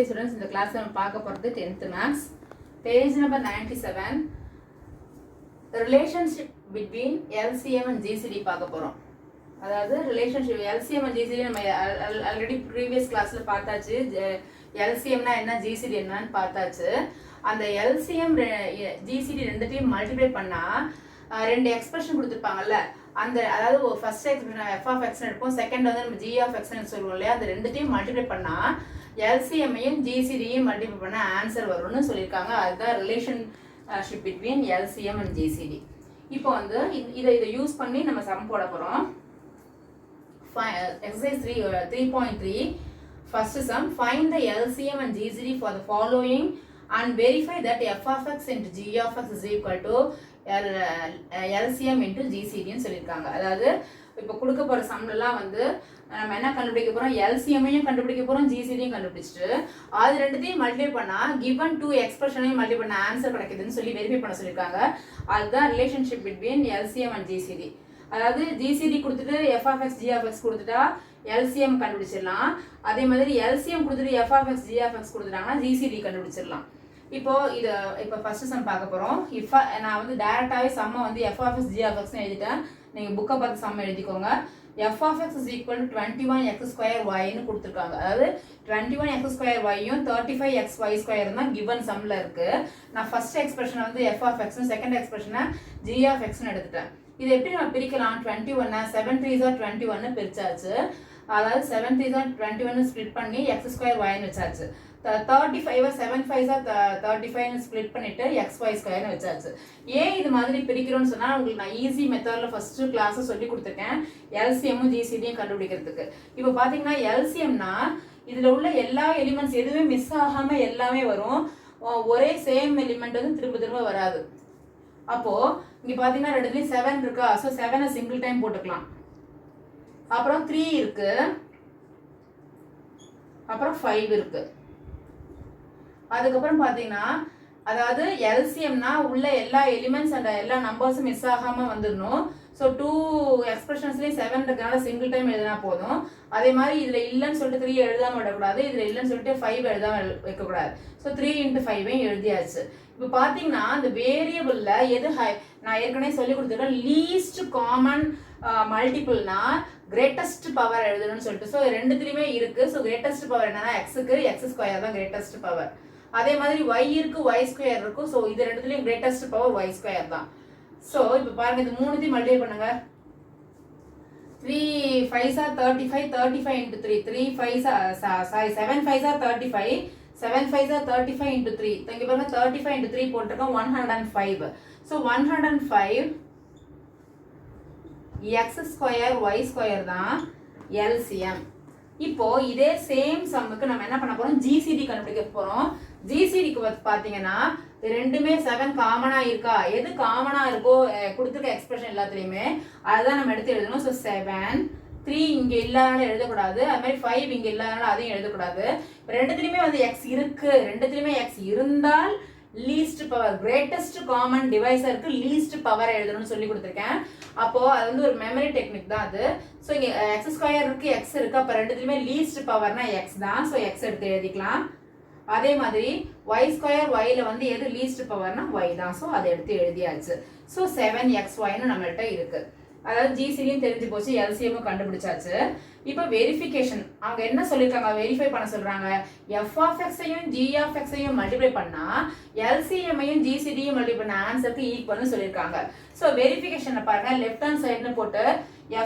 dear students, இந்த class நம்ம பார்க்க போறது 10th maths page number 97 relationship between LCM and GCD பார்க்க போறோம். அதாவது relationship LCM and GCD நம்ம ஆல்ரெடி previous classல பார்த்தாச்சு. LCM னா என்ன, GCD என்னன்னு பார்த்தாச்சு. அந்த LCM GCD ரெண்டுத்தையும் மல்டிப்ளை பண்ணா ரெண்டு எக்ஸ்பிரஷன் கொடுத்துருப்பாங்கல்ல, அந்த அதாவது first expression f of x எடுப்போம், செகண்ட் வந்து நம்ம g of x ன்னு சொல்லுவோம் இல்லையா, அந்த ரெண்டுத்தையும் மல்டிப்ளை பண்ணா LCM ஐயும் GCD-யும் மல்டிப்ளை பண்ணா ஆன்சர் வரும்னு சொல்லியிருக்காங்க. அதுதான் relationship between LCM and GCD. இப்போ வந்து இதை யூஸ் பண்ணி நம்ம சம் போட போறோம். Exercise 3.3 first sum, find the LCM and GCD for the following and verify that f of x into g of x is equal to LCM into GCD ன்னு சொல்லியிருக்காங்க. அதாவது இப்போ கொடுக்க போற சம்லாம் வந்து நம்ம என்ன கண்டுபிடிக்க போறோம், LCM-ஐயும் கண்டுபிடிக்க போறோம், GCD-யும் கண்டுபிடிச்சிட்டு அது ரெண்டுத்தையும் மல்டிப்ளை பண்ணா given two expression-ஐயும் மல்டிப்ளை பண்ண ஆன்சர் கிடைக்குதுன்னு சொல்லி வெரிஃபை பண்ண சொல்லியிருக்காங்க. அதுதான் relationship between LCM and GCD. அதாவது GCD கொடுத்துட்டு f of x g of x கொடுத்துட்டா LCM கண்டுபிடிச்சிடலாம். அதே மாதிரி LCM கொடுத்துட்டு f of x g of x கொடுத்துட்டாங்கன்னா GCD கண்டுபிடிச்சிடலாம். இப்போ ஃபர்ஸ்ட் சம் பார்க்க போறோம். நான் வந்து டைரக்டாவே சம்ம வந்து f of x g of x ன்னு எழுதிட்டேன். நீங்க புக்கை பார்த்து சம்ம எழுதிக்கோங்க. f of x is equal to 21x square y ன்னு கொடுத்துருக்காங்க. அதாவது 21x square y யும் 35xy square தான் given சம்ல இருக்கு. நான் ஃபர்ஸ்ட் எக்ஸ்பிரஷன் வந்து f of x ன்னு, செகண்ட் எக்ஸ்பிரஷனை g of x ன்னு எடுத்துட்டேன். இது எப்படி நம்ம பிரிக்கலாம், 21 7 3s are 21 ன்னு பிரிச்சாச்சு. அதாவது 7 3s are 21 ஸ்ப்ளிட் பண்ணி x square y ன்னு வச்சாச்சு. 35 7 5s are 35 ன்னு ஸ்ப்ளிட் பண்ணிட்டு xy square ன்னு வச்சாச்சு. ஏன் இது மாதிரி பிரிக்கிறோம்னு சொன்னா உங்களுக்கு நான் ஈஸி மெத்தட்ல ஃபர்ஸ்ட் கிளாஸ் சொல்லி கொடுத்துருக்கேன் LCM-ம் GCD-யும் கண்டுபிடிக்கிறதுக்கு. இப்போ பாத்தீங்கன்னா LCM-னா இதுல உள்ள எல்லா எலிமெண்ட்ஸ் எதுவுமே மிஸ் ஆகாம எல்லாமே வரும். ஒரே சேம் எலிமெண்ட் வந்து திரும்ப திரும்ப வராது. அப்போ இங்க பாத்தீங்கன்னா ரெண்டுலயும் 7 இருக்கா, சோ 7-ஐ சிங்கிள் டைம் போட்டுக்கலாம். அப்புறம் 3 இருக்கு, அப்புறம் 5 இருக்கு. அதுக்கப்புறம் பாத்தீங்கன்னா அதாவது LCM-னா உள்ள எல்லா எலிமெண்ட்ஸ் அண்ட் எல்லா நம்பர்ஸும் மிஸ் ஆகாம வந்துடணும். ஸோ 2 எக்ஸ்பிரஷன்ஸ்லேயும் 7 இருக்கனால சிங்கிள் டைம் எழுதினா போதும். அதே மாதிரி இதில் இல்லைன்னு சொல்லிட்டு 3 எழுதாமல் விடக்கூடாது, இதில் இல்லைன்னு சொல்லிட்டு 5 எழுதாமல் வைக்கக்கூடாது. ஸோ 3 × 5 எழுதியாச்சு. இப்போ பார்த்தீங்கன்னா இந்த வேரியபிளில் எது நான் ஏற்கனவே சொல்லி கொடுத்துருக்கேன், லீஸ்ட் காமன் மல்டிபிள்னா கிரேட்டஸ்ட் பவர் எழுதணும்னு சொல்லிட்டு. ஸோ ரெண்டுத்துலையுமே இருக்கு. ஸோ கிரேட்டஸ்ட் பவர் என்னன்னா எக்ஸுக்கு x ஸ்கொயர் தான் கிரேட்டஸ்ட் பவர். அதே மாதிரி y இருக்கு, y ஸ்கொயர் இருக்கும். ஸோ இது ரெண்டுத்துலையும் கிரேட்டஸ்ட் பவர் y ஸ்கொயர் தான். ஸோ இப்போ பாருங்க, இது மூணுத்தையும் மல்டிப்ளை பண்ணுங்க. 3 5s are 35, 35 into 3, 3 5s are 7 5s are 35, 7 5s are 35 into 3. இங்க பாருங்க 35 into 3 போட்டுருக்கோம், 105. So 105 x square y square தான் LCM. இப்போ இதே சேம் சம்முக்கு நம்ம என்ன பண்ண போறோம், GCD கண்டுபிடிக்க போறோம். GCDக்கு பாத்தீங்கன்னா ரெண்டுமே 7 காமனா இருக்கா, எது காமனா இருக்கோ கொடுத்துருக்க எக்ஸ்பிரஷன் எல்லாத்துலயுமே அதுதான் நம்ம எடுத்து எழுதணும். ஸோ 7 3 இங்க இல்லாதனால எழுதக்கூடாது, அது மாதிரி 5 இங்க இல்லாதனால அதையும் எழுதக்கூடாது. ரெண்டுத்துலயுமே வந்து x இருக்கு, ரெண்டுத்துலயுமே x இருந்தால் லீஸ்ட் பவர் கிரேட்டஸ்ட் காமன் டிவைசருக்கு லீஸ்ட் பவர் எழுதணும்னு சொல்லி கொடுத்துருக்கேன். அப்போ அது வந்து ஒரு மெமரி டெக்னிக் தான் அது. ஸோ இங்க x ஸ்கொயர் இருக்கு, x இருக்கு, அப்போ ரெண்டுத்துலயுமே லீஸ்ட் பவர்னா x தான். ஸோ x எடுத்து எழுதிக்கலாம். அதே மாதிரி y ஸ்கொயர் yல வந்து எது லீஸ்ட் பவர்னா y தான். ஸோ அதை எடுத்து எழுதியாச்சு. ஸோ 7xy-ன்னு நம்மள்ட்ட இருக்கு. அதாவது GCD-யும் தெரிஞ்சு போச்சு, LCM-ம் கண்டுபிடிச்சாச்சு. இப்போ வெரிஃபிகேஷன் அவங்க என்ன சொல்லியிருக்காங்க, வெரிஃபை பண்ண சொல்றாங்க. f of x-ஐயும் g of x-ஐயும் மல்டிப்ளை பண்ணா LCM-ஐயும் GCD-யும் மல்டிப்ளை பண்ண ஆன்சருக்கு ஈக்குவல்னு சொல்லியிருக்காங்க. ஸோ வெரிஃபிகேஷனை பாருங்க, லெஃப்ட் ஹேண்ட் சைடுன்னு போட்டு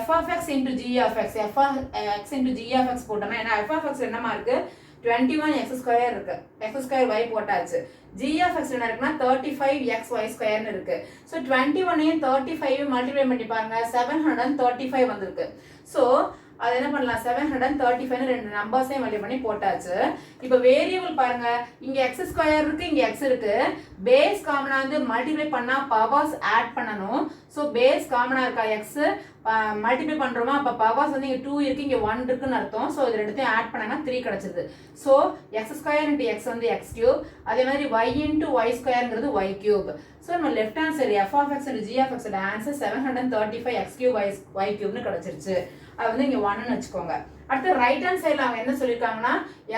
f of x into g of x, f of x into g of x போட்டோம்னா ஏன்னா f of x என்னமா இருக்கு, 21x ஸ்கொயர் இருக்கு, x ஸ்கொயர் y போட்டாச்சு. g of x என்ன இருக்குன்னா 35xy ஸ்கொயர்னு இருக்கு. ஸோ 21ஐயும் 35 மல்டிப்ளை பண்ணி பாருங்க, 735 வந்திருக்கு. ஸோ அது என்ன பண்ணலாம், 735 ரெண்டு நம்பர்ஸையும் மல்டிப்ளை பண்ணி போட்டாச்சு. இப்போ வேரியபிள் பாருங்க, இங்க x ஸ்கொயர் இருக்கு, இங்க x இருக்கு. பேஸ் காமனா வந்து மல்டிப்ளை பண்ணா பவர்ஸ் ஆட் பண்ணணும். ஸோ பேஸ் காமனா இருக்கா x, மல்டிப்ளை பண்றோமா, அப்ப பவர்ஸ் வந்து இங்க 2 இருக்கு, இங்க 1 இருக்குன்னு அர்த்தம். ஸோ இது ரெண்டுத்தையும் ஆட் பண்ணாங்கன்னா 3 கிடைச்சிருது. ஸோ x² × x வந்து x3, அதே மாதிரி y × y²ங்கிறது y3. ஸோ நம்ம left hand side f(x) and g(x) ஓட ஆன்சர் 735 x3 y3ன்னு கிடைச்சிருச்சு. அது வந்து இங்க 1ன்னு வச்சுக்கோங்க. அடுத்து ரைட் ஹேண்ட் சைடுல அவங்க என்ன சொல்லிருக்காங்கன்னா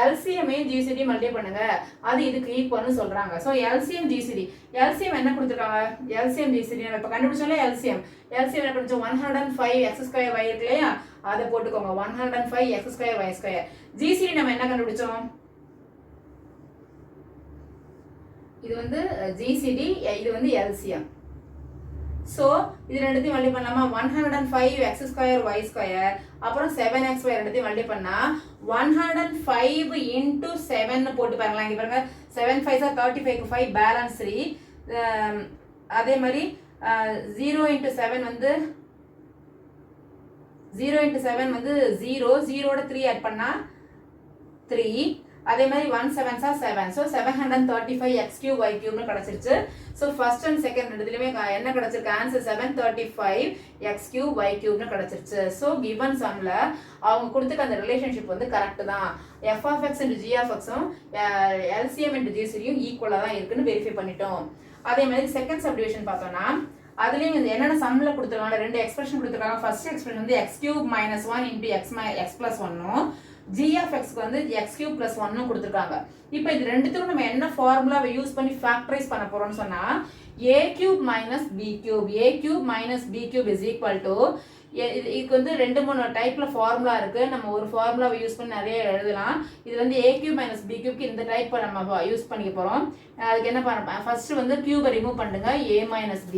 LCM GCD மல்டிப்ளை பண்ணுங்க, அது இதுக்கு ஈக்குவல்னு சொல்றாங்க. ஸோ LCM GCD, LCM என்ன கொடுத்துருக்காங்க, LCM GCD நம்ம இப்போ கண்டுபிடிச்சாலே LCM என்ன கொடுத்தோம், 105 x² y இருக்கு இல்லையா, அதை போட்டுக்கோங்க. 105 x² y². GCD நம்ம என்ன கண்டுபிடிச்சோம், இது வந்து GCD, இது வந்து LCM. ஸோ இது ரெண்டுத்தையும் மல்டிப்ளை பண்ணலாமா, 105 x² y², அப்புறம் 7xy ரெண்டுத்தையும் மல்டிப்ளை பண்ணா 105 × 7 போட்டு பாருங்களா. இங்க பாருங்க 7 5 35 5 பேலன்ஸ் 3. அதே மாதிரி 0 × 7 வந்து 0 × 7 வந்து 0, 0ஓட 3 ஆட் பண்ணா 3. அதே மாதிரி 1 7s are 7. ஸோ 735 x3 y3ன்னு கிடைச்சிருச்சு. ஸோ ஃபர்ஸ்ட் அண்ட் செகண்ட் ரெண்டுத்துலையுமே என்ன கிடைச்சிருக்கு, ஆன்சர் 735 x3 y3ன்னு கிடைச்சிருச்சு. ஸோ கிவன் சம்ல அவங்க கொடுத்துக்க அந்த ரிலேஷன்ஷிப் வந்து கரெக்ட் தான். f(x) and g(x)ம் LCM and GCDயும் ஈக்குவலா தான் இருக்குன்னு வெரிஃபை பண்ணிட்டோம். அதே மாதிரி செகண்ட் சப்டிவிஷன் பார்த்தோம்னா அதுலயும் என்னென்ன சம்ல கொடுத்துருக்காங்க, ரெண்டு எக்ஸ்பிரஷன் கொடுத்துருக்காங்க. ஃபர்ஸ்ட் எக்ஸ்பிரஷன் வந்து x³ - 1 × x + 1ம், g(x)க்கு வந்து x³ + 1ம் கொடுத்துருக்காங்க. இப்போ இது ரெண்டுத்துக்கும் நம்ம என்ன ஃபார்முலாவை யூஸ் பண்ணி ஃபேக்டரைஸ் பண்ண போறோம்னு சொன்னா a³ - b³ is equal to, இதுக்கு வந்து 2-3 டைப்ல ஃபார்முலா இருக்கு. நம்ம ஒரு ஃபார்முலாவை யூஸ் பண்ணி நிறைய எழுதலாம். இது வந்து a³ - b³ இந்த டைப் நம்ம யூஸ் பண்ணிக்க போறோம். அதுக்கு என்ன பண்ண, ஃபர்ஸ்ட் வந்து கியூபை ரிமூவ் பண்ணுங்க, a - b.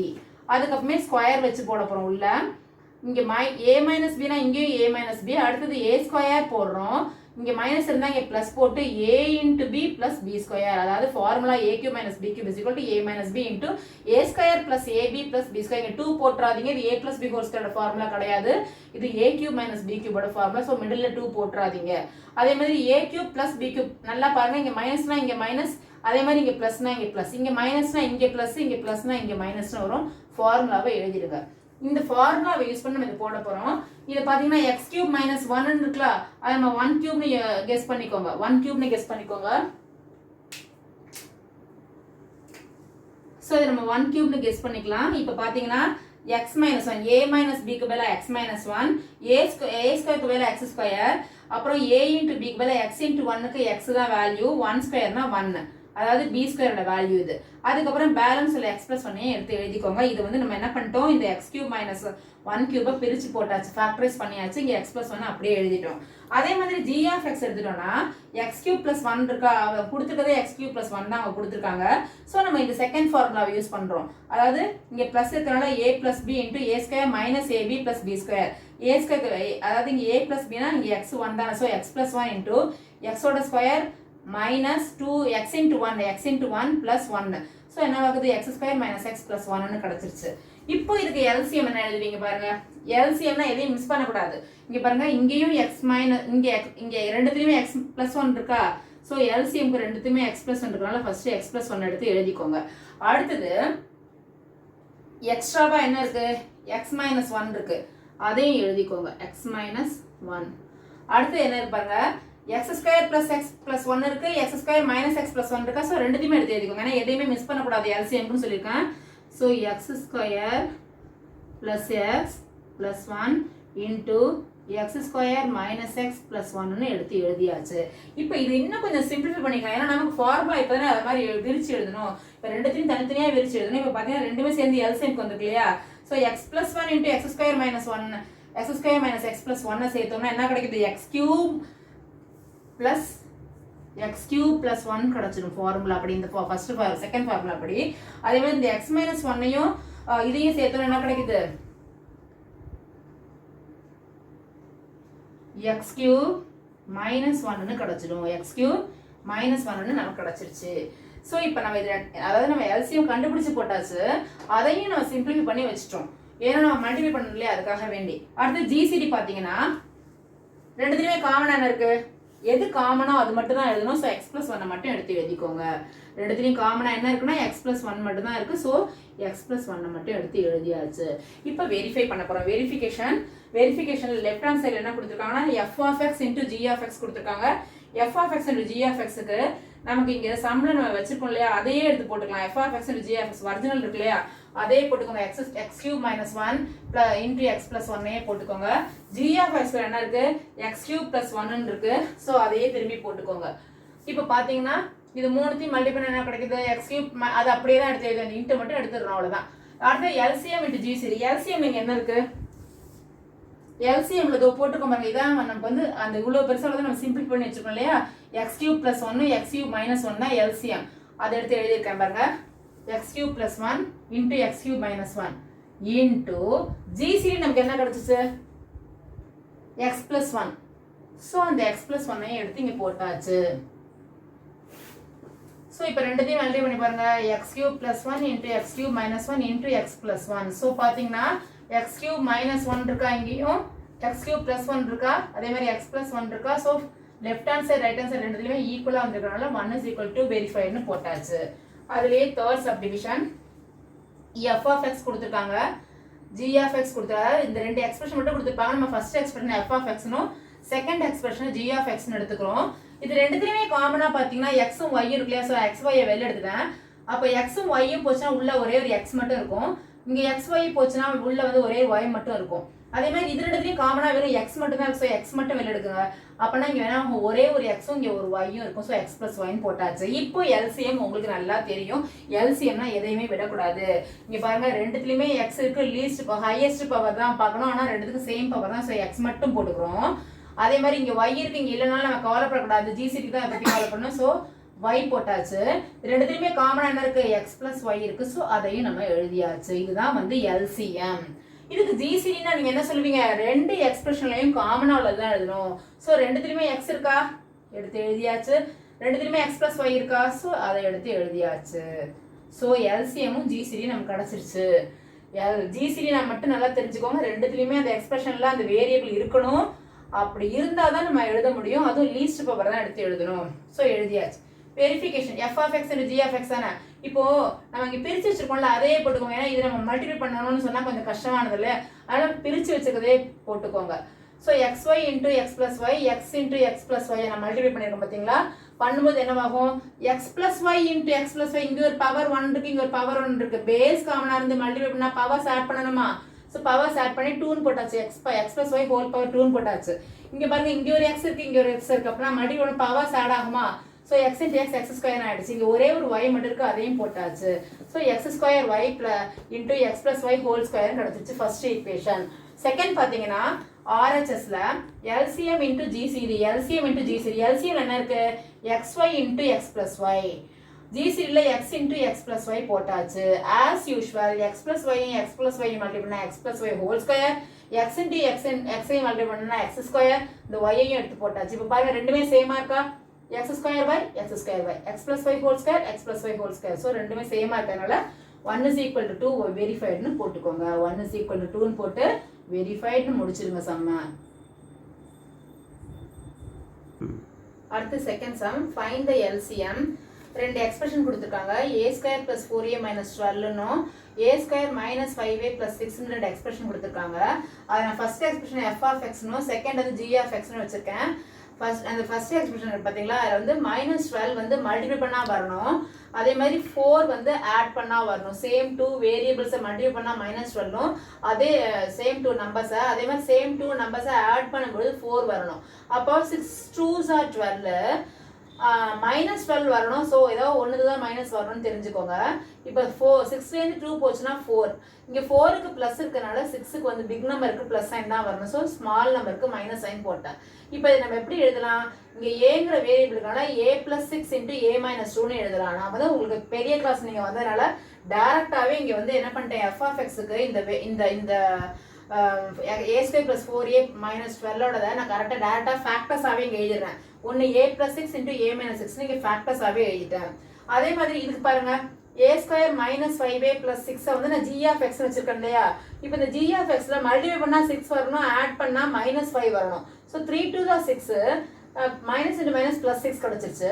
அதுக்கப்புறமே ஸ்கொயர் வச்சு போட போறோம் உள்ள. இங்க a - b னா இங்கேயும் a - b, அடுத்தது a² போடுறோம். இங்க மைனஸ் இருந்தா இங்க பிளஸ் போட்டு a × b + b². அதாவது formula a³ - b³ = a - b × a² + ab + b². இங்க 2 போட்றாதீங்க, இது a + b² ஃபார்முலா கிடையாது, இது a³ - b³ ஓட ஃபார்முலா. சோ மிடில்ல 2 போட்றாதீங்க. அதே மாதிரி a³ + b³ நல்லா பாருங்க, இங்க மைனஸ்னா இங்க மைனஸ், அதே மாதிரி இங்க பிளஸ்னா இங்க பிளஸ், இங்க மைனஸ்னா இங்க பிளஸ், இங்க பிளஸ்னா இங்க மைனஸ்னு வரும். ஃபார்முலாவை எழுதிடுங்க. இந்த ஃபார்முலாவை யூஸ் பண்ணி நம்ம இது போட போறோம். இது பாத்தீங்கன்னா x³ - 1 இருக்குல, அது நம்ம 1³ னு கெஸ் பண்ணிக்கோங்க. 1³ னு கெஸ் பண்ணிக்கோங்க. சோ இது நம்ம 1³ னு கெஸ் பண்ணிக்கலாம். இப்போ பாத்தீங்கன்னா x - 1, a - b க்கு பதிலா x - 1, a² க்கு பதிலா x², அப்புறம் a × b க்கு பதிலா x × 1 க்கு x தான் வேல்யூ, 1² னா 1, அதாவது b² ஓட வேல்யூ இது. அதுக்கப்புறம் பேலன்ஸ்ல x + 1 எடுத்து எழுதிக்கோங்க. இது வந்து நம்ம என்ன பண்ணிட்டோம், இந்த x³ - 1³ பிரிச்சு போட்டாச்சு, ஃபேக்டரைஸ் பண்ணியாச்சு. இங்க x + 1 அப்படியே எழுதிட்டோம். அதே மாதிரி g(x) எடுத்துட்டோம்னா x³ + 1 இருக்கா, அவங்க கொடுத்துருக்கதே x³ + 1 தான் அவங்க கொடுத்துருக்காங்க. ஸோ நம்ம இந்த செகண்ட் ஃபார்முலாவை யூஸ் பண்றோம். அதாவது இங்க பிளஸ் இருக்கனால a + b × a² - ab + b². a², அதாவது இங்க a + b னா இங்க x 1 தானே. ஸோ x + 1 × x ஓட square minus 2x × 1, x × 1 + 1. So என்ன ஆகுது, x² - x + 1ன்னு கிடைச்சிருச்சு. இப்போ இதுக்கு LCM என்ன எழுதுவீங்க பாருங்க. LCMனா எதையும் மிஸ் பண்ணக்கூடாது. இங்க பாருங்க, இங்கேயும் இங்க ரெண்டுத்துலயுமே x + 1 இருக்கா. ஸோ LCMக்கு ரெண்டுத்துலயுமே x + 1 இருக்கனால ஃபர்ஸ்ட் x + 1 எடுத்து எழுதிக்கோங்க. அடுத்தது எக்ஸ்ட்ராவா என்ன இருக்கு, x - 1 இருக்கு, அதையும் எழுதிக்கோங்க, x - 1. அடுத்து என்ன இருக்கு பாருங்க, x² + x + 1 இருக்கு, x² - x + 1 இருக்கா. ஸோ ரெண்டுத்தையுமே எடுத்து எழுதிக்கோங்க, ஏன்னா எதையுமே மிஸ் பண்ணக்கூடாது LCMக்குன்னு சொல்லியிருக்கேன். So x² + x + 1 × x² - x + 1ன்னு எடுத்து எழுதியாச்சு. இப்போ இது இன்னும் கொஞ்சம் சிம்பிளிஃபை பண்ணிக்கலாம், ஏன்னா நமக்கு ஃபார்முலா இப்போ தானே அது மாதிரி விரிச்சு எழுதணும். இப்போ ரெண்டுத்தையும் தனித்தனியாக விரிச்சு எழுதணும். இப்போ பார்த்தீங்கன்னா ரெண்டுமே சேர்ந்து LCMக்கு வந்துருக்கு இல்லையா. So x + 1 × x² - 1, x² - x + 1 சேர்த்தோம்னா என்ன கிடைக்குது, x³ + 1 கிடைச்சிடும் ஃபார்முலா அப்படி. இந்த ஃபர்ஸ்ட் செகண்ட் ஃபார்முலா அப்படி. அதே மாதிரி இந்த x - 1யும் இதையும் சேர்த்தோம்னா என்ன கிடைக்குது, x³ - 1ன்னு கிடைச்சிடும். x³ - 1ன்னு நமக்கு கிடைச்சிருச்சு. ஸோ இப்போ நம்ம இது, அதாவது நம்ம LCM கண்டுபிடிச்சு போட்டாச்சு, அதையும் நம்ம சிம்பிளிஃபை பண்ணி வச்சுட்டோம், ஏன்னா நம்ம மல்டிப்ளை பண்ணணும் இல்லையா, அதுக்காக வேண்டி. அடுத்து GCD பார்த்தீங்கன்னா ரெண்டுத்துலையுமே காமன் என்ன இருக்கு, எது காமனோ அது மட்டும் தான் எழுதணும். ஸோ எக்ஸ் பிளஸ் ஒன்னை மட்டும் எடுத்து எழுதிக்கோங்க. ரெண்டுத்துலையும் காமனாக என்ன இருக்குன்னா எக்ஸ் பிளஸ் ஒன் மட்டும் தான் இருக்குது. ஸோ எக்ஸ் பிளஸ் ஒன்னை மட்டும் எடுத்து எழுதியாச்சு. இப்போ வெரிஃபை பண்ண போகிறோம். வெரிஃபிகேஷனில் லெஃப்ட் ஹேண்ட் சைடில் என்ன கொடுத்துருக்காங்கன்னா F of X into G of X கொடுத்துருக்காங்க. F of X into G of எக்ஸுக்கு நமக்கு இங்கே சம்மில் நம்ம வச்சுருக்கோம் இல்லையா, அதையே எடுத்து போட்டுக்கலாம். F of X into G of X original இருக்கு இல்லையா, அதே போட்டுக்கோங்க. X cube minus one into X plus ஒன்னையே போட்டுக்கோங்க. ஜி ஆஃப் எக்ஸ் என்ன இருக்கு, எக்ஸ் கியூப் பிளஸ் ஒன்னு இருக்கு. ஸோ அதையே திரும்பி போட்டுக்கோங்க. இப்போ பார்த்தீங்கன்னா இது மூணுத்தையும் மல்டிபிள் என்ன கிடைக்குது, எக்ஸ் கியூப், அது அப்படியே தான் எடுத்து எழுது, இன்ட்டு மட்டும் எடுத்துடுறோம், அவ்வளோதான். அடுத்து எல்சிஎம் இன்ட்டு ஜிசிடி. எல்சிஎம் இங்கே என்ன இருக்கு, எல்சிஎம்ல போட்டுக்கோங்க. இதான் நமக்கு வந்து அந்த இவ்வளோ பெருசாக வந்து நம்ம சிம்பிள் பண்ணி வச்சுக்கோம் இல்லையா, எக்ஸ் கியூப் பிளஸ் ஒன்று எக்ஸ் கியூப் மைனஸ் ஒன் தான் எல்சிஎம். அதை எடுத்து எழுதியிருக்கேன் பாருங்க. X cube plus one into X cube minus one into GCD நமக்கு என்ன கிடைச்சிச்சு, எக்ஸ் பிளஸ் ஒன். ஸோ அந்த எக்ஸ் பிளஸ் ஒன்னையும் எடுத்து இங்கே போட்டாச்சு. ஸோ இப்போ ரெண்டுத்தையும் மல்டிப்ளை பண்ணி பாருங்க. X cube plus one into X cube minus one into X plus one. So பார்த்தீங்கன்னா எக்ஸ் கியூப் மைனஸ் ஒன் இருக்கா, இங்கேயும் எக்ஸ் கியூப் பிளஸ் ஒன் இருக்கா, அதே மாதிரி எக்ஸ் பிளஸ் ஒன் இருக்கா. So left hand side right hand side ரெண்டுலையுமே ஈக்குவலாக வந்துருக்கனால 1 is equal to வெரிஃபைடுன்னு போட்டாச்சு. அதுலேயே third subdivision F of X கொடுத்துருக்காங்க, ஜி ஆஃப் எக்ஸ் கொடுத்துருக்காங்க. இந்த ரெண்டு எக்ஸ்பிரஷன் மட்டும் கொடுத்துருப்பாங்க. நம்ம ஃபர்ஸ்ட் எக்ஸ்பிரஷன் எஃப் ஆஃப் எக்ஸ்னும் செகண்ட் எக்ஸ்பிரஷன் ஜி ஆஃப் எக்ஸ்னு எடுத்துக்கிறோம். இது ரெண்டுத்துலையுமே காமனாக பார்த்தீங்கன்னா எக்ஸும் ஒய் இருக்கு இல்லையா, ஸோ எக்ஸ் ஒய்யை வெளில எடுத்துட்டேன். அப்போ எக்ஸும் ஒய்யும் போச்சுன்னா உள்ள ஒரே ஒரு எக்ஸ் மட்டும் இருக்கும். இங்கே எக்ஸ் ஒய் போச்சுன்னா உள்ள வந்து ஒரே ஒய் மட்டும் இருக்கும். அதே மாதிரி இது ரெண்டுத்தையும் காமனாக வெறும் எக்ஸ் மட்டும் தான் இருக்கும். ஸோ எக்ஸ் மட்டும் வெளில எடுக்குங்க. அப்போனா இங்கே வேணா ஒரே ஒரு எக்ஸும் இங்கே ஒரு ஒய்யும் இருக்கும். ஸோ எக்ஸ் பிளஸ் ஒய்னு போட்டாச்சு. இப்போ எல்சிஎம் உங்களுக்கு நல்லா தெரியும். எல்சிஎம்னா எதையுமே விடக்கூடாது. இங்கே பாருங்க ரெண்டுத்துலையுமே எக்ஸ் இருக்கு, லீஸ்ட் ஹையஸ்ட் பவர் தான் பார்க்கணும். ஆனால் ரெண்டுத்துக்கும் சேம் பவர் தான். ஸோ எக்ஸ் மட்டும் போட்டுக்கிறோம். அதே மாதிரி இங்கே ஒய் இருக்கு, இங்கே இல்லைனாலும் நம்ம கவலைப்படக்கூடாது. ஜிசிக்கு தான் அதை பற்றி கவலைப்படணும். ஸோ ஒய் போட்டாச்சு. ரெண்டுத்துலையுமே காமனாக என்ன இருக்கு, எக்ஸ் பிளஸ் ஒய் இருக்கு. ஸோ அதையும் நம்ம எழுதியாச்சு. இதுதான் வந்து எல்சிஎம். இதுக்கு ஜிசிடினா நீங்க என்ன சொல்லுவீங்க, ரெண்டு எக்ஸ்பிரஷன்லையும் காமனா உள்ளதுதான் எழுதணும். ஸோ ரெண்டுத்துலையுமே எக்ஸ் இருக்கா, எடுத்து எழுதியாச்சு. ரெண்டுத்துலையுமே எக்ஸ் பிளஸ் ஒய் இருக்கா, ஸோ அதை எடுத்து எழுதியாச்சு. ஸோ எல்சிஎம்மும் ஜிசிடியும் நமக்கு கிடைச்சிருச்சு. ஜிசிடி நான் மட்டும் நல்லா தெரிஞ்சுக்கோங்க. ரெண்டுத்துலையுமே அந்த எக்ஸ்பிரஷன்ல அந்த வேரியபிள் இருக்கணும். அப்படி இருந்தால் தான் நம்ம எழுத முடியும். அதுவும் லீஸ்ட் பவர் தான் எடுத்து எழுதணும். ஸோ எழுதியாச்சு. Verification f of x and g of x தானே. இப்போ நம்ம இங்கே பிரித்து வச்சிருக்கோம்ல, அதே போட்டுக்கோங்க. ஏன்னா இது நம்ம மல்டிப்ளை பண்ணணும்னு சொன்னால் கொஞ்சம் கஷ்டமானது இல்லை, அதனால் பிரித்து வச்சுக்கிறதே போட்டுக்கோங்க. So x y into X plus y, x into X plus y நம்ம மல்டிப்ளை பண்ணியிருக்கோம் பார்த்தீங்களா. பண்ணும்போது என்னவாகும், x plus y into X plus y, இங்கே ஒரு பவர் ஒன் இருக்கு, இங்கே ஒரு பவர் ஒன் இருக்கு. பேஸ் காமனாக இருந்து மல்டிப்ளை பண்ணால் பவர்ஸ் ஆட் பண்ணணுமா. ஸோ பவர்ஸ் ஆட் பண்ணி 2 போட்டாச்சு. X plus y whole power 2 போட்டாச்சு. இங்கே பாருங்க இங்கே ஒரு எக்ஸ் இருக்கு, இங்கே ஒரு எக்ஸ் இருக்கு. அப்படின்னா மல்டிப்ளை பவர்ஸ் ஆட் ஆகுமா. So x into x x square ஆயிடுச்சு. இங்கே ஒரே ஒரு ஒய் மட்டும் இருக்கு, அதையும் போட்டாச்சு. So x square y into X plus y whole square கிடைச்சிச்சு ஃபர்ஸ்ட் ஈக்குவேஷன். செகண்ட் பார்த்தீங்கன்னா ஆர்ஹெச்எஸ்ல LCM into GCD, LCM into GCD. LCM என்ன இருக்கு, x y into X plus y. ஜிசிடியில் x into X plus y போட்டாச்சு. As usual x plus y x plus y multiply பண்ணா x plus y whole square, x into எக்ஸையும் multiply பண்ணா x square. இந்த ஒய்யையும் எடுத்து போட்டாச்சு. இப்போ பாருங்க ரெண்டுமே சேமா இருக்கா, x square by x square by x plus y whole square x plus y whole square. So ரெண்டுமே சேமா இருக்கனால 1 is equal to 2 வெரிஃபைடுன்னு போட்டுக்கோங்க. 1 is equal to 2ன்னு போட்டு வெரிஃபைடுன்னு முடிச்சிருங்க சம்ம. அடுத்து second sum, find the LCM. ரெண்டு எக்ஸ்பிரஷன் கொடுத்துருக்காங்க. A square plus 4a minus 12னும் a square minus 5a plus 6 ரெண்டு எக்ஸ்பிரஷன் கொடுத்துருக்காங்க. அதை நான் ஃபர்ஸ்ட் எக்ஸ்பிரஷன் எஃப் ஆஃப் எக்ஸ்னும் செகண்ட் வந்து ஜி ஆஃப் எக்ஸ்னு வச்சிருக்கேன். அந்த ஃபர்ஸ்ட் எக்ஸ்பிரஷன் பார்த்தீங்களா, அதில் வந்து -12 வந்து மல்டிப்ளை பண்ணால் வரணும். அதே மாதிரி 4 வந்து ஆட் பண்ணால் வரணும். சேம் 2 வேரியபிள்ஸை மல்டிப்ளை பண்ணால் -12னும், அதே சேம் 2 நம்பர்ஸை அதே மாதிரி சேம் 2 நம்பர்ஸை ஆட் பண்ணும்போது 4 வரணும். அப்போ 6 2s are 12, -12 வரணும். ஸோ ஏதோ ஒன்றுக்கு தான் மைனஸ் வரணும்னு தெரிஞ்சுக்கோங்க. இப்போ 6லேருந்து 2 போச்சுன்னா 4. இங்கே 4க்கு ப்ளஸ் இருக்கிறனால 6க்கு வந்து பிக் நம்பருக்கு ப்ளஸ் சைன் தான் வரணும். ஸோ ஸ்மால் நம்பருக்கு மைனஸ் சைன் போட்டேன். இப்போ இதை நம்ம எப்படி எழுதலாம், இங்கே ஏங்கிற வேரியபிளுக்கான a + 6 × a - 2ன்னு எழுதலாம். நான் வந்து உங்களுக்கு பெரிய கிளாஸ் நீங்கள் வந்ததுனால டேரெக்டாகவே இங்கே வந்து என்ன பண்ணிட்டேன், எஃப் ஆஃப் எக்ஸுக்கு இந்த a² + 4a - 12ஓட நான் கரெக்டாக டேரெக்டாக ஃபேக்டர்ஸாகவே இங்கே எழுதிடுறேன். ஒன்று a + 6 × a - 6 இங்கே ஃபேக்டர்ஸாகவே எழுதிட்டேன். அதே மாதிரி இதுக்கு பாருங்க, a² - 5a + 6 வந்து நான் g ஆஃப் x வச்சிருக்கேன் இல்லையா. இப்போ இந்த g ஆஃப் xல மல்டிப்ளை பண்ணால் 6 வரணும், ஆட் பண்ணால் -5 வரணும். So 3 2 6, minus into minus plus 6 கிடச்சிருச்சு.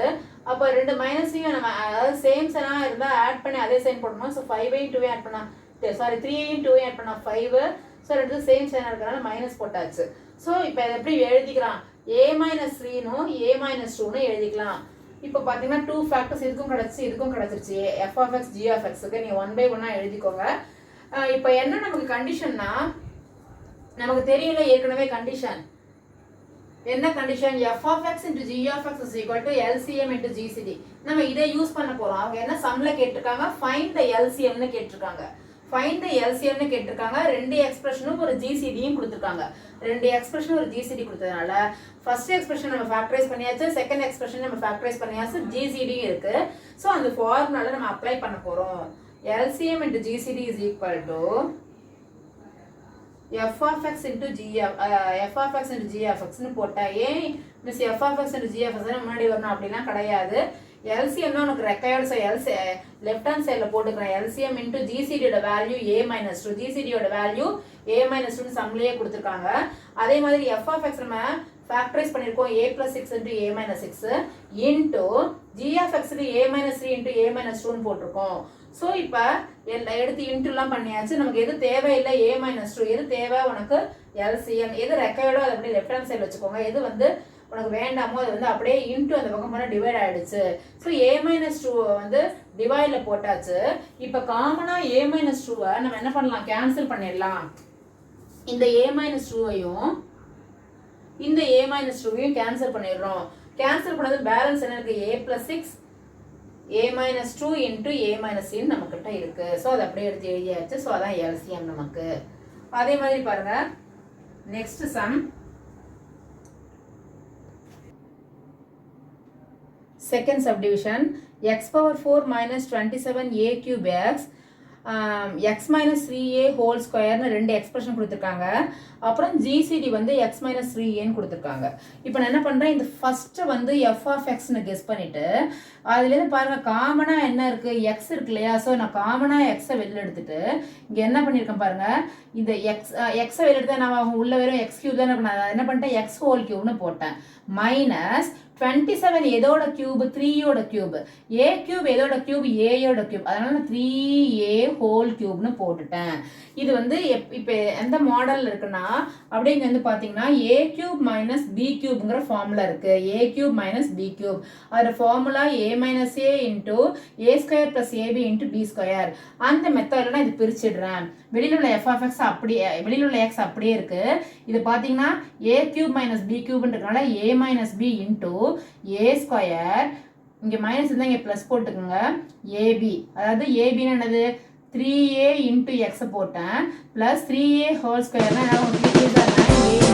அப்போ ரெண்டு மைனஸையும் நம்ம அதாவது சேம் சைனாக இருந்தால் ஆட் பண்ணி அதே சைன் போடணும். ஸோ 5ஐயும் 2ஐயும் ஆட் பண்ணால் சாரி 3ஐயும் 2ஐயும் ஆட் பண்ணால் 5. ஸோ ரெண்டு சேம் சைனாக இருக்கிறனால மைனஸ் போட்டாச்சு. ஸோ இப்போ இதை எப்படி எழுதிக்கலாம், a-3னும் a-2ன்னு எழுதிக்கலாம். இப்போ பார்த்தீங்கன்னா 2 ஃபேக்டர்ஸ் இதுக்கும் கிடச்சி இதுக்கும் கிடச்சிருச்சு. f(x) g(x)க்கு நீங்கள் 1/1 எழுதிக்கோங்க. இப்போ என்ன நமக்கு கண்டிஷன்னா, நமக்கு தெரியல ஏற்கனவே கண்டிஷன் என்ன condition, f(x) into g(x) is equal to LCM into GCD. நம்ம இதை யூஸ் பண்ண போறோம். அவங்க என்ன சம்ல கேட்டிருக்காங்க, ஃபைண்ட் த LCMனு கேட்டிருக்காங்க. ஃபைண்ட் த LCMனு கேட்டிருக்காங்க. ரெண்டு எக்ஸ்பிரஷனும் ஒரு GCDயும் கொடுத்துருக்காங்க. ரெண்டு எக்ஸ்பிரஷன் ஒரு GCD கொடுத்ததுனால ஃபர்ஸ்ட் எக்ஸ்பிரஷன் நம்ம ஃபேக்டரைஸ் பண்ணியாச்சு, செகண்ட் எக்ஸ்பிரஷன் நம்ம ஃபேக்டரைஸ் பண்ணியாச்சு, GCDயும் இருக்கு. ஸோ அந்த ஃபார்முலால நம்ம அப்ளை பண்ண போறோம். LCM into GCD is equal to f(x) into g(x)னு போட்டா ஏன் மிஸ் f(x) into g(x) முன்னாடி வரணும் அப்படின்னா கிடையாது. LCM உனக்கு ரெக்கையர்டு லெஃப்ட் ஹேண்ட் சைடில் போட்டுக்கிறேன். LCM into GCD யோட வேல்யூ a-2, GCD யோட வேல்யூ a-2 சம்லேயே கொடுத்துருக்காங்க. அதே மாதிரி f(x) நம்ம ஃபேக்டரைஸ் பண்ணியிருக்கோம் a+6 into a-6 into g(x)க்கு a-3 into a-2ன்னு போட்டிருக்கோம். ஸோ இப்போ எடுத்து இன்ட்டுலாம் பண்ணியாச்சு. நமக்கு எது தேவையில்லை a-2, எது தேவை உனக்கு LCM, எது ரெக்கையர்டோ அதை அப்படியே லெஃப்ட் ஹேண்ட் சைடில் வச்சுக்கோங்க. எது வந்து உனக்கு வேண்டாமோ அது வந்து அப்படியே இன்ட்டு அந்த பக்கம் போனால் டிவைட் ஆகிடுச்சு. ஸோ a-2 வந்து டிவைடில் போட்டாச்சு. இப்போ காமனாக a-2வை நம்ம என்ன பண்ணலாம், கேன்சல் பண்ணிடலாம். இந்த a-2வையும் இந்த a-2வையும் கேன்சல் பண்ணிடுறோம். கேன்சல் பண்ணது பேலன்ஸ் என்ன இருக்குது, a+6 a-2 into a-3 நம்மக்கிட்ட இருக்கு. ஸோ அதை அப்படியே எடுத்து எழுதியாச்சு. ஸோ அதான் LCM நமக்கு. அதே மாதிரி பாருங்க next sum. Second subdivision x⁴ minus 27a cube x minus 3a whole square ரெண்டு எக்ஸ்பிரஷன் கொடுத்துருக்காங்க. அப்புறம் GCD வந்து x minus 3aன்னு கொடுத்துருக்காங்க. இப்போ நான் என்ன பண்ணுறேன், இந்த ஃபர்ஸ்ட் வந்து f(x)ன்னு கெஸ் பண்ணிட்டு அதுலேருந்து பாருங்க காமனாக என்ன இருக்கு, x இருக்கு இல்லையா. ஸோ நான் காமனாக எக்ஸை வெளில எடுத்துட்டு இங்கே என்ன பண்ணியிருக்கேன் பாருங்க, இந்த எக்ஸை வெளில எடுத்து நான் உள்ள வெறும் x³ தான் நான் என்ன பண்ணிட்டேன், x⁴ போட்டேன். மைனஸ் 27 எதோட கியூப், 3யோட கியூப், a³ எதோட கியூப், a-யோட கியூப், அதனால நான் 3a ஹோல் கியூப்னு போட்டுட்டேன். இது வந்து இப்போ எந்த மாடலில் இருக்குன்னா அப்படியே இங்கே வந்து பார்த்தீங்கன்னா a³ மைனஸ் b³ ஃபார்முலா இருக்கு. a³ மைனஸ் b³, அதோட formula a minus a into a² plus ab into b². அந்த மெத்தடில் நான் இது பிரிச்சிடுறேன். வெளியில் உள்ள f(x) அப்படியே, வெளியில் உள்ள x அப்படியே இருக்கு. இது பார்த்தீங்கன்னா a³ மைனஸ் b³ன்றதுனால a minus b into a², இங்கே மைனஸ் இருந்தால் இங்கே ப்ளஸ் போட்டுக்கோங்க, ab, அதாவது abன்னு என்னது 3a இன்டூ எக்ஸை போட்டேன் ப்ளஸ் 3a ஹோல் ஸ்கொயர்னா என்ன 3 a